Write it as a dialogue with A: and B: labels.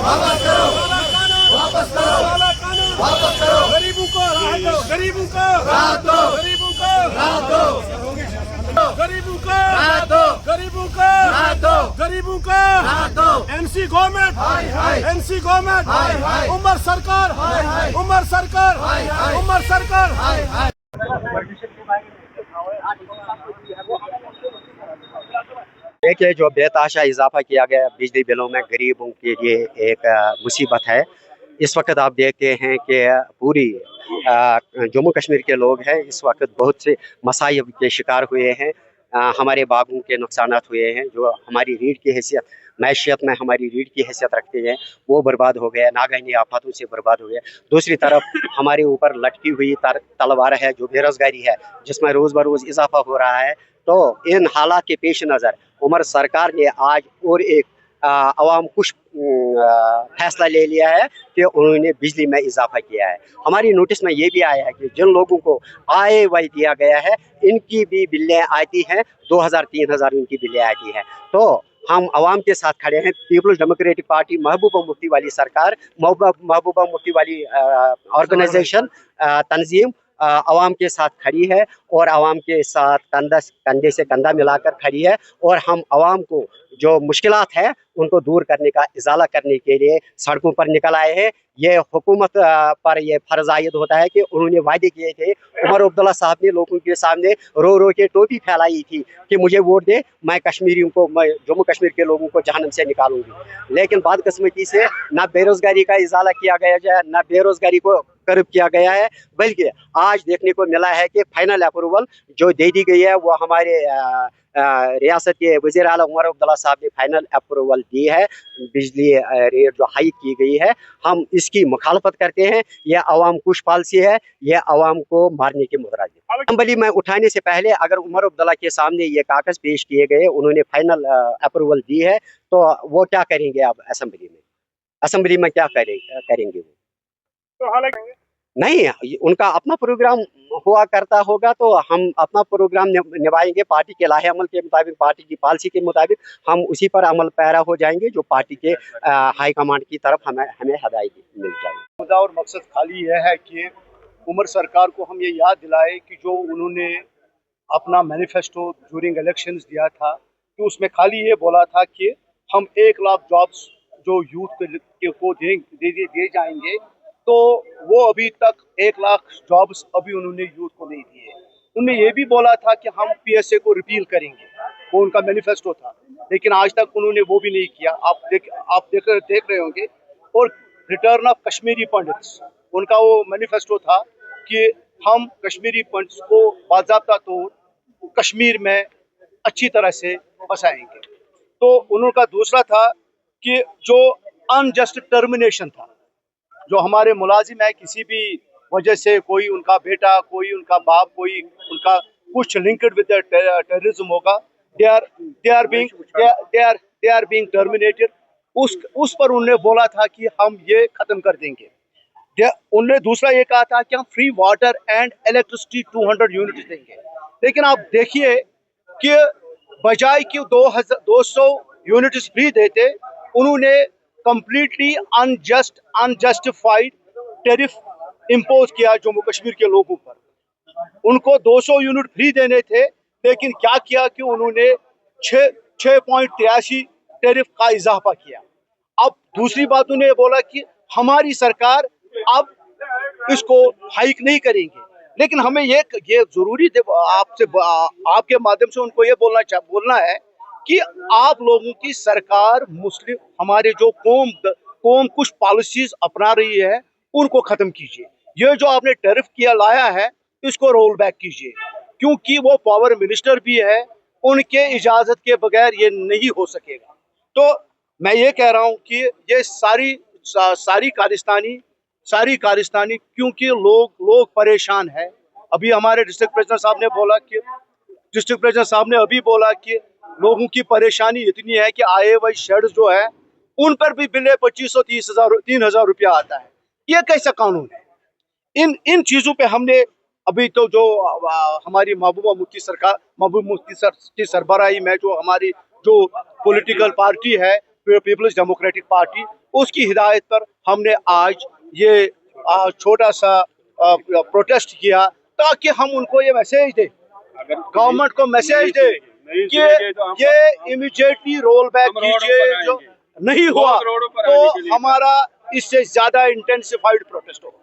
A: वापस करो, वापस करो, वापस करो,
B: गरीबों को राहत दो, गरीबों को
A: राहत दो,
B: गरीबों को
A: राहत दो,
B: गरीबों को
A: राहत दो,
B: गरीबों को
A: राहत दो,
B: गरीबों को
A: राहत दो।
B: एनसी गवर्नमेंट,
A: हाय हाय,
B: एनसी गवर्नमेंट,
A: हाय हाय,
B: उमर सरकार,
A: हाय हाय,
B: उमर सरकार,
A: हाय हाय,
B: उमर सरकार।
A: हाय हाय।
C: देखिए, जो बेतहाशा इजाफा किया गया बिजली बिलों में गरीबों के लिए एक मुसीबत है। इस वक्त आप देखते हैं कि पूरी जम्मू कश्मीर के लोग हैं इस वक्त बहुत से मसाइब के शिकार हुए हैं। हमारे बागों के नुकसानात हुए हैं, जो हमारी रीढ़ की हैसियत मैशियत में हमारी रीढ़ की हैसियत रखते हैं वो बर्बाद हो गया, नागहानी आफातों से बर्बाद हो गया। दूसरी तरफ हमारे ऊपर लटकी हुई तलवार है जो बेरोजगारी है, जिसमें रोज़ बरोज़ इजाफा हो रहा है। तो इन हालात के पेश नज़र उमर सरकार ने आज और एक अवाम कुछ फैसला ले लिया है कि उन्होंने बिजली में इजाफा किया है। हमारी नोटिस में ये भी आया है कि जिन लोगों को आय वाई दिया गया है इनकी भी बिलें आती हैं, 2000-3000 इनकी बिलें आती हैं। तो हम अवाम के साथ खड़े हैं। Peoples democratic party Mehbooba Mufti वाली सरकार, महबूबा मुफ्ती वाली ऑर्गेनाइजेशन तंजीम अवाम के साथ खड़ी है और अवाम के साथ कंधे से कंधा मिलाकर खड़ी है। और हम अवाम को जो मुश्किलात है उनको दूर करने का इजाला करने के लिए सड़कों पर निकल आए हैं। ये हुकूमत पर यह फर्ज आयद होता है कि उन्होंने वायदे किए थे। उमर अब्दुल्ला साहब ने लोगों के सामने रो रो के टोपी फैलाई थी कि मुझे वोट दे, मैं कश्मीरियों को, मैं जम्मू कश्मीर के लोगों को जहन्नम से निकालूंगी। लेकिन बदकिस्मती से न बेरोजगारी का इजाला किया गया है, न बेरोजगारी को कर्ब किया गया है, बल्कि आज देखने को मिला है कि फाइनल अप्रूवल जो दे दी गई है वो हमारे रियासत के वज़ीर आला उमर अब्दुल्ला साहब ने फाइनल अप्रूवल दी है। बिजली रेट जो हाइक की गई है, हम इसकी मुखालफत करते हैं। यह अवाम कुश पॉलिसी है, यह अवाम को मारने की मुद्रा है। असेंबली में उठाने से पहले अगर उमर अब्दुल्ला के सामने ये कागज पेश किए गए, उन्होंने फाइनल अप्रूवल दी है, तो वो क्या करेंगे? अब असेंबली में क्या करेंगे वो?
B: तो हालांकि
C: नहीं, उनका अपना प्रोग्राम हुआ करता होगा, तो हम अपना प्रोग्राम निभाएंगे पार्टी के लाहे अमल के मुताबिक, पार्टी की पॉलिसी के मुताबिक हम उसी पर अमल पैरा हो जाएंगे जो पार्टी के हाई कमांड की तरफ हमें हिदायत मिल जाएगी।
D: मुद्दा और मकसद खाली यह है कि उमर सरकार को हम ये याद दिलाए कि जो उन्होंने अपना मैनिफेस्टो ड्यूरिंग इलेक्शंस दिया था, कि उसमें खाली ये बोला था कि हम 1 लाख जॉब्स जो यूथ को दिए जाएंगे, तो वो अभी तक 1 लाख जॉब्स अभी उन्होंने यूथ को नहीं दिए। उन्होंने ये भी बोला था कि हम पीएसए को रिपील करेंगे, वो उनका मैनिफेस्टो था, लेकिन आज तक उन्होंने वो भी नहीं किया। आप देख रहे होंगे। और रिटर्न ऑफ कश्मीरी पंडित्स, उनका वो मैनिफेस्टो था कि हम कश्मीरी पंडित्स को बाज़ाब्ता तौर कश्मीर में अच्छी तरह से बसाएंगे। तो उनका दूसरा था कि जो अनजस्ट टर्मिनेशन था, जो हमारे मुलाजिम है किसी भी वजह से, कोई उनका बेटा, कोई उनका बाप, कोई उनका कुछ लिंक्ड विद टेररिज्म होगा, दे आर बीइंग टर्मिनेटेड। उस पर उन्होंने बोला था कि हम ये खत्म कर देंगे। उन्होंने दूसरा ये कहा था कि हम free water and electricity 200 unit देंगे। लेकिन आप देखिए कि बजाय कि 200 यूनिट्स फ्री देते, उन्होंने कंप्लीटली अनजस्टिफाइड टैरिफ इम्पोज किया जम्मू कश्मीर के लोगों पर। उनको 200 यूनिट फ्री देने थे, लेकिन क्या किया कि उन्होंने 6.83 टैरिफ का इजाफा किया। अब दूसरी बात उन्हें बोला कि हमारी सरकार अब इसको हाइक नहीं करेंगे। लेकिन हमें ये जरूरी आपके माध्यम से उनको ये बोलना है कि आप लोगों की सरकार मुस्लिम, हमारे जो कौम कुछ पॉलिसीज अपना रही है, उनको खत्म कीजिए। ये जो आपने टैरिफ लाया है, इसको रोल बैक कीजिए, क्योंकि वो पावर मिनिस्टर भी है, उनके इजाजत के बगैर ये नहीं हो सकेगा। तो मैं ये कह रहा हूँ कि ये सारी कारिस्तानी क्योंकि लोग परेशान हैं। अभी हमारे डिस्ट्रिक्ट प्रेसिडेंट साहब ने अभी बोला कि लोगों की परेशानी इतनी है कि आए हुए शेड्स जो है उन पर भी बिल 2500-3000 रुपया आता है। ये कैसा कानून है? इन चीजों पे हमने अभी तो जो हमारी महबूबा मुफ्ती सर की सरबराही में जो हमारी जो पॉलिटिकल पार्टी है, पीपल्स डेमोक्रेटिक पार्टी, उसकी हिदायत पर हमने आज ये छोटा सा प्रोटेस्ट किया, ताकि हम उनको ये मैसेज दें, गवर्नमेंट को मैसेज दे कि ये इमीडिएटली रोल बैक कीजिए। जो नहीं हुआ तो हमारा इससे ज्यादा इंटेंसिफाइड प्रोटेस्ट होगा।